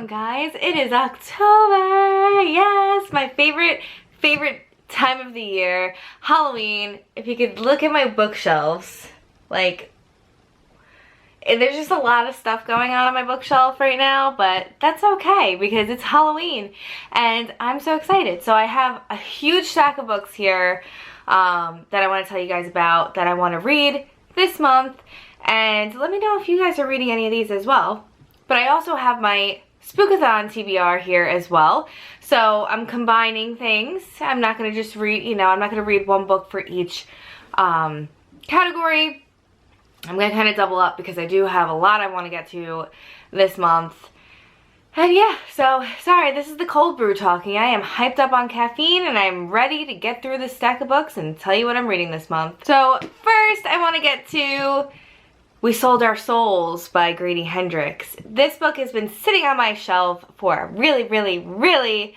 guys. It is October. Yes, my favorite time of the year, Halloween. If you could look at my bookshelves, like, there's just a lot of stuff going on my bookshelf right now, but that's okay because it's Halloween and I'm so excited. So I have a huge stack of books here that I want to tell you guys about that I want to read this month, and let me know if you guys are reading any of these as well. But I also have my Spookathon TBR here as well. So I'm combining things. I'm not going to just read, I'm not going to read one book for each category. I'm going to kind of double up because I do have a lot I want to get to this month. And yeah, so sorry, this is the cold brew talking. I am hyped up on caffeine and I'm ready to get through this stack of books and tell you what I'm reading this month. So first I want to get to We Sold Our Souls by Grady Hendrix. This book has been sitting on my shelf for a really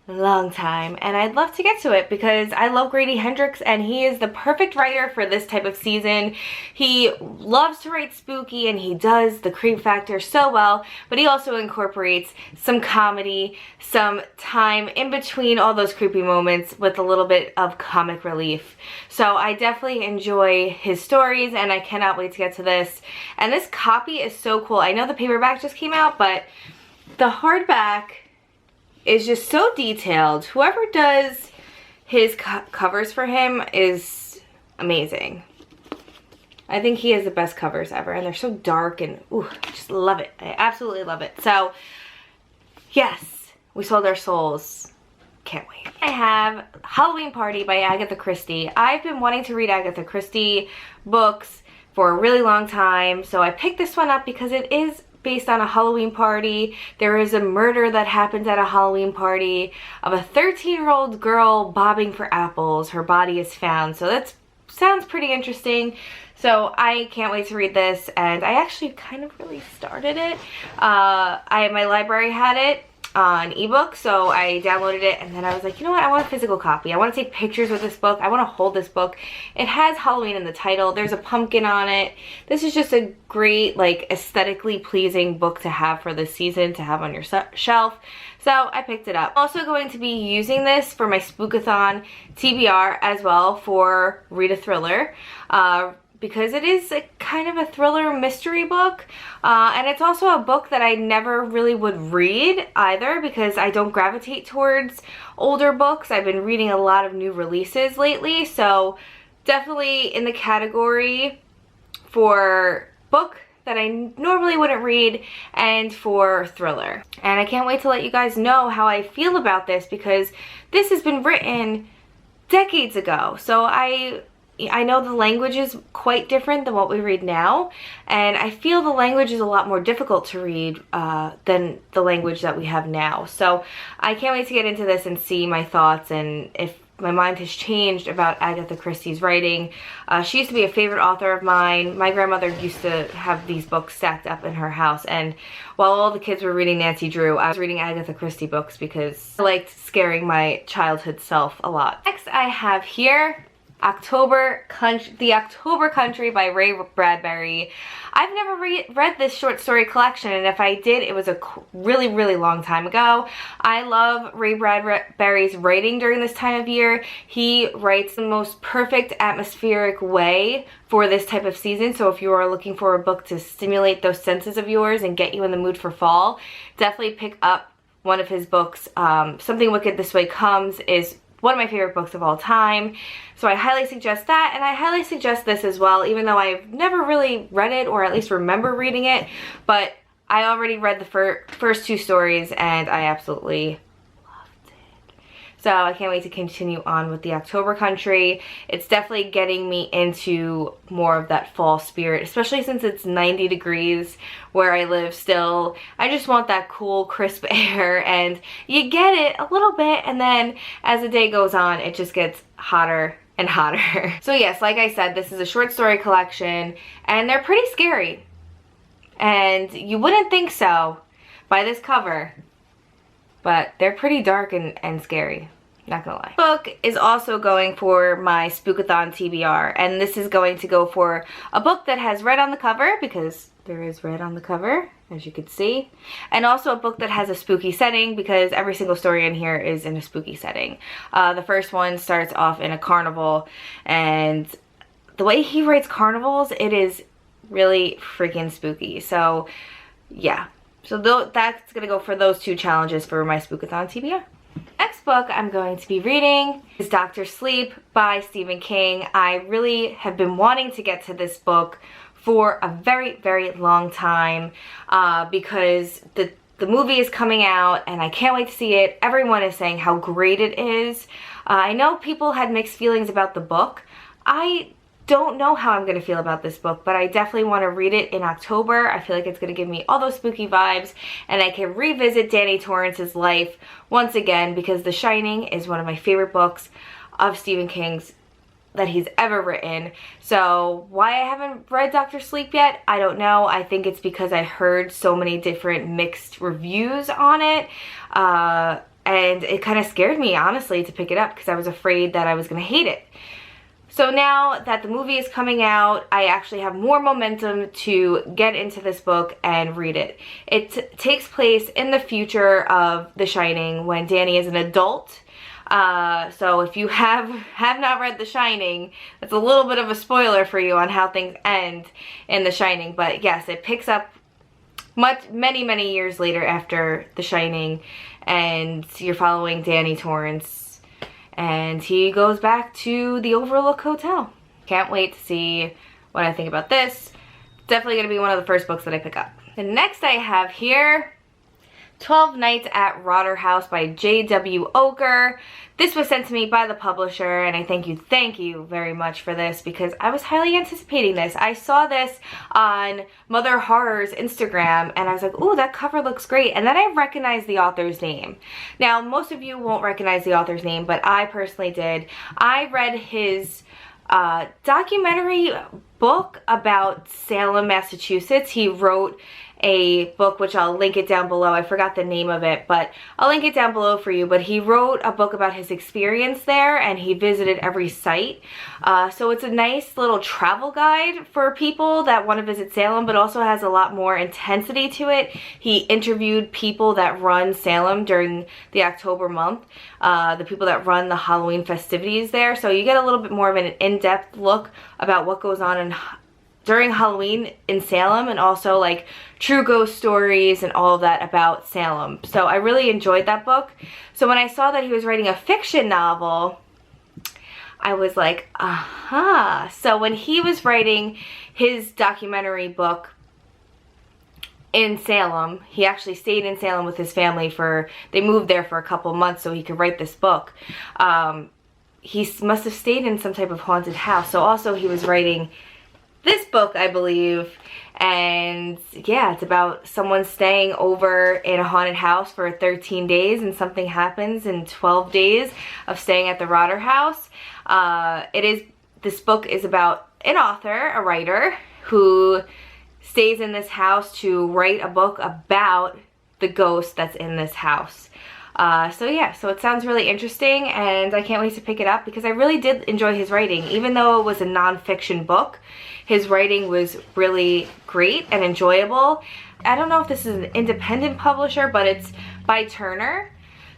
long time, and I'd love to get to it because I love Grady Hendrix and he is the perfect writer for this type of season. He loves to write spooky and he does the creep factor so well, but he also incorporates some comedy, some time in between all those creepy moments with a little bit of comic relief. So I definitely enjoy his stories and I cannot wait to get to this. And this copy is so cool. I know the paperback just came out, but the hardback is just so detailed. Whoever does his covers for him is amazing. I think he has the best covers ever, and they're so dark and ooh, I just love it. I absolutely love it. So yes, We Sold Our Souls. Can't wait. I have Halloween Party by Agatha Christie. I've been wanting to read Agatha Christie books for a really long time, so I picked this one up because it is based on a Halloween party. There is a murder that happens at a Halloween party of a 13-year-old girl bobbing for apples. Her body is found, so that sounds pretty interesting. So I can't wait to read this, and I actually kind of really started it. My library had it on ebook, so I downloaded it, and then I was like, you know what, I want a physical copy. I want to take pictures with this book. I want to hold this book. It has Halloween in the title. There's a pumpkin on it. This is just a great, like, aesthetically pleasing book to have for this season, to have on your shelf. So I picked it up. I'm also going to be using this for my Spookathon TBR as well for Read a Thriller. Because it is a kind of a thriller mystery book, and it's also a book that I never really would read either because I don't gravitate towards older books. I've been reading a lot of new releases lately, so definitely in the category for book that I normally wouldn't read and for thriller. And I can't wait to let you guys know how I feel about this because this has been written decades ago, so I know the language is quite different than what we read now, and I feel the language is a lot more difficult to read than the language that we have now. So I can't wait to get into this and see my thoughts and if my mind has changed about Agatha Christie's writing. She used to be a favorite author of mine. My grandmother used to have these books stacked up in her house, and while all the kids were reading Nancy Drew, I was reading Agatha Christie books because I liked scaring my childhood self a lot. Next I have here The October Country by Ray Bradbury. I've never read this short story collection, and if I did, it was a really long time ago. I love Ray Bradbury's writing during this time of year. He writes the most perfect atmospheric way for this type of season, so if you are looking for a book to stimulate those senses of yours and get you in the mood for fall, definitely pick up one of his books. Something Wicked This Way Comes is one of my favorite books of all time. So I highly suggest that, and I highly suggest this as well, even though I've never really read it, or at least remember reading it, but I already read the first two stories, and I absolutely loved it. So I can't wait to continue on with The October Country. It's definitely getting me into more of that fall spirit, especially since it's 90 degrees where I live still. I just want that cool, crisp air, and you get it a little bit, and then as the day goes on, it just gets hotter and hotter. So yes, like I said, this is a short story collection, and they're pretty scary. And you wouldn't think so by this cover, but they're pretty dark and scary. Not gonna lie. Book is also going for my Spookathon TBR, and this is going to go for a book that has red on the cover because there is red on the cover. as you could see. And also a book that has a spooky setting, because every single story in here is in a spooky setting. The first one starts off in a carnival, and the way he writes carnivals, it is really freaking spooky. So yeah, so that's gonna go for those two challenges for my Spookathon TBR. Next book I'm going to be reading is Dr. Sleep by Stephen King. I really have been wanting to get to this book for a very, very long time because the movie is coming out and I can't wait to see it. Everyone is saying how great it is. I know people had mixed feelings about the book. I don't know how I'm going to feel about this book, but I definitely want to read it in October. I feel like it's going to give me all those spooky vibes, and I can revisit Danny Torrance's life once again, because The Shining is one of my favorite books of Stephen King's that he's ever written. So why I haven't read Dr. Sleep yet, I don't know. I think it's because I heard so many different mixed reviews on it, and it kind of scared me, honestly, to pick it up because I was afraid that I was going to hate it. So now that the movie is coming out, I actually have more momentum to get into this book and read it. It takes place in the future of The Shining when Danny is an adult. So if you have not read The Shining, that's a little bit of a spoiler for you on how things end in The Shining. But yes, it picks up many years later after The Shining, and you're following Danny Torrance. And he goes back to the Overlook Hotel. Can't wait to see what I think about this. Definitely going to be one of the first books that I pick up. The next I have here, 12 Nights at Rotter House by J.W. Ocker. This was sent to me by the publisher, and I thank you very much for this, because I was highly anticipating this. I saw this on Mother Horror's Instagram, and I was like, ooh, that cover looks great. And then I recognized the author's name. Now, most of you won't recognize the author's name, but I personally did. I read his documentary book about Salem, Massachusetts. He wrote a book, which I'll link it down below. I forgot the name of it, but I'll link it down below for you. But he wrote a book about his experience there, and he visited every site. So it's a nice little travel guide for people that want to visit Salem, but also has a lot more intensity to it. He interviewed people that run Salem during the October month, the people that run the Halloween festivities there. So you get a little bit more of an in-depth look about what goes on during Halloween in Salem, and also like true ghost stories and all of that about Salem. So I really enjoyed that book. So when I saw that he was writing a fiction novel, I was like, aha. So when he was writing his documentary book in Salem, he actually stayed in Salem with his family they moved there for a couple months so he could write this book. He must have stayed in some type of haunted house. So also he was writing this book, I believe, and yeah, it's about someone staying over in a haunted house for 13 days and something happens in 12 days of staying at the Rotter House. This book is about an author, a writer, who stays in this house to write a book about the ghost that's in this house. So yeah, so it sounds really interesting, and I can't wait to pick it up because I really did enjoy his writing. Even though it was a non-fiction book, his writing was really great and enjoyable. I don't know if this is an independent publisher, but it's by Turner.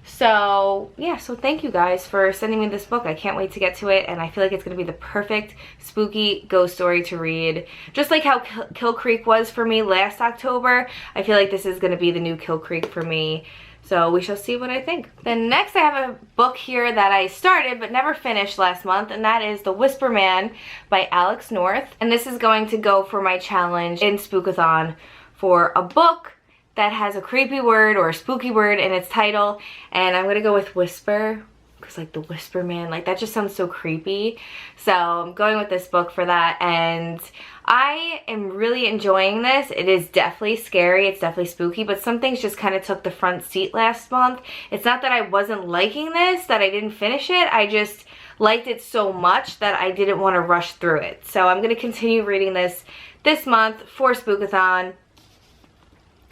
So yeah, so thank you guys for sending me this book. I can't wait to get to it, and I feel like it's going to be the perfect spooky ghost story to read. Just like how Kill Creek was for me last October, I feel like this is going to be the new Kill Creek for me. So we shall see what I think. Then next I have a book here that I started but never finished last month, and that is The Whisper Man by Alex North. And this is going to go for my challenge in Spookathon for a book that has a creepy word or a spooky word in its title. And I'm going to go with whisper, because like the Whisper Man, like that just sounds so creepy. So I'm going with this book for that, and I am really enjoying this. It is definitely scary, it's definitely spooky, but some things just kind of took the front seat last month. It's not that I wasn't liking this, that I didn't finish it, I just liked it so much that I didn't want to rush through it. So I'm going to continue reading this month for Spookathon,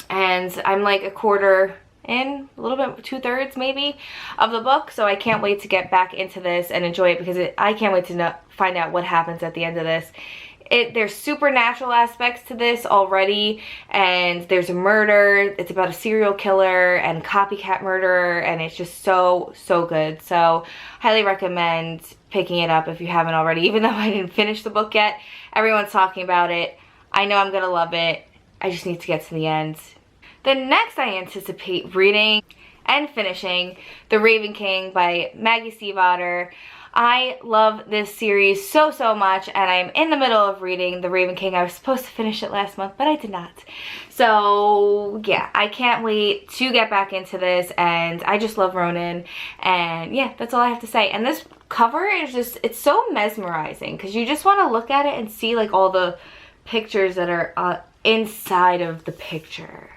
and I'm like a quarter in, a little bit, 2/3 maybe of the book, so I can't wait to get back into this and enjoy it, because I can't wait to find out what happens at the end of this. There's supernatural aspects to this already, and there's a murder. It's about a serial killer and copycat murderer, and it's just so good. So highly recommend picking it up if you haven't already, even though I didn't finish the book yet. Everyone's talking about it. I know I'm gonna love it. I just need to get to the end. Then next I anticipate reading and finishing The Raven King by Maggie Stiefvater. I love this series so much, and I'm in the middle of reading The Raven King. I was supposed to finish it last month, but I did not. So yeah, I can't wait to get back into this, and I just love Ronan. And yeah, that's all I have to say. And this cover is just, it's so mesmerizing because you just want to look at it and see like all the pictures that are inside of the picture.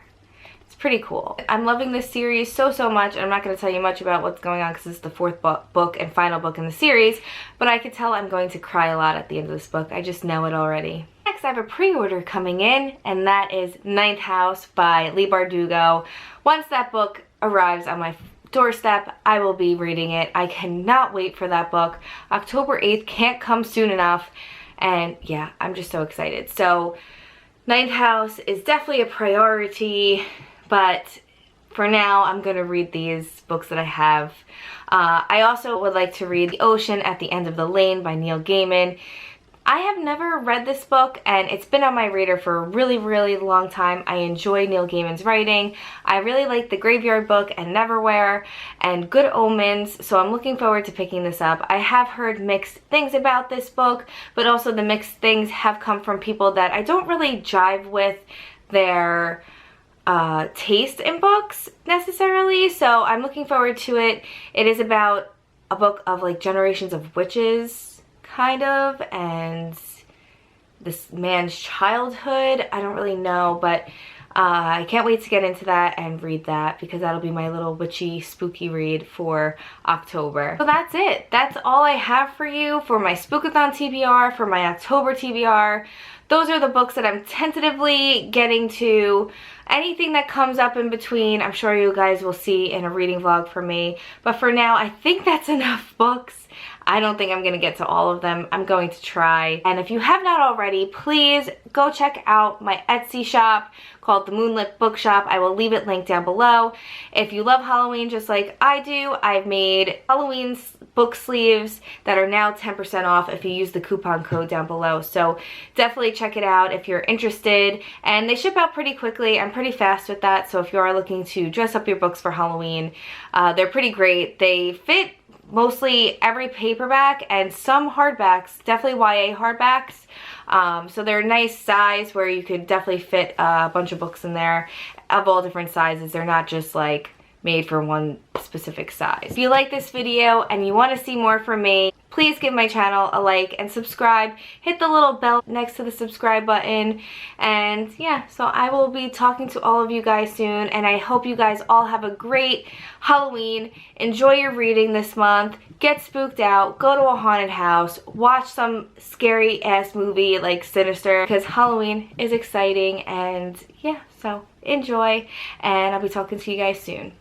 Pretty cool. I'm loving this series so much, and I'm not going to tell you much about what's going on because it's the fourth book and final book in the series, but I could tell I'm going to cry a lot at the end of this book. I just know it already. Next, I have a pre-order coming in, and that is Ninth House by Leigh Bardugo. Once that book arrives on my doorstep, I will be reading it. I cannot wait for that book. October 8th can't come soon enough, and yeah, I'm just so excited. So Ninth House is definitely a priority. But for now, I'm going to read these books that I have. I also would like to read The Ocean at the End of the Lane by Neil Gaiman. I have never read this book, and it's been on my radar for a really long time. I enjoy Neil Gaiman's writing. I really like The Graveyard Book and Neverwhere and Good Omens, so I'm looking forward to picking this up. I have heard mixed things about this book, but also the mixed things have come from people that I don't really jive with their taste in books necessarily, so I'm looking forward to it. It is about a book of like generations of witches, kind of, and this man's childhood. I don't really know, but I can't wait to get into that and read that because that'll be my little witchy spooky read for October. So that's it. That's all I have for you for my Spookathon TBR, for my October TBR. Those are the books that I'm tentatively getting to. Anything that comes up in between, I'm sure you guys will see in a reading vlog for me. But for now, I think that's enough books. I don't think I'm going to get to all of them. I'm going to try. And if you have not already, please go check out my Etsy shop called the MoonLitBookShop. I will leave it linked down below. If you love Halloween just like I do, I've made Halloween book sleeves that are now 10% off if you use the coupon code down below. So definitely check it out if you're interested. And they ship out pretty quickly. I'm pretty fast with that. So if you are looking to dress up your books for Halloween, they're pretty great. They fit mostly every paperback and some hardbacks, definitely YA hardbacks. So they're a nice size where you could definitely fit a bunch of books in there of all different sizes. They're not just like made for one specific size. If you like this video and you want to see more from me, please give my channel a like and subscribe. Hit the little bell next to the subscribe button. And yeah, so I will be talking to all of you guys soon, and I hope you guys all have a great Halloween. Enjoy your reading this month. Get spooked out. Go to a haunted house. Watch some scary ass movie like Sinister, because Halloween is exciting. And yeah, so enjoy, and I'll be talking to you guys soon.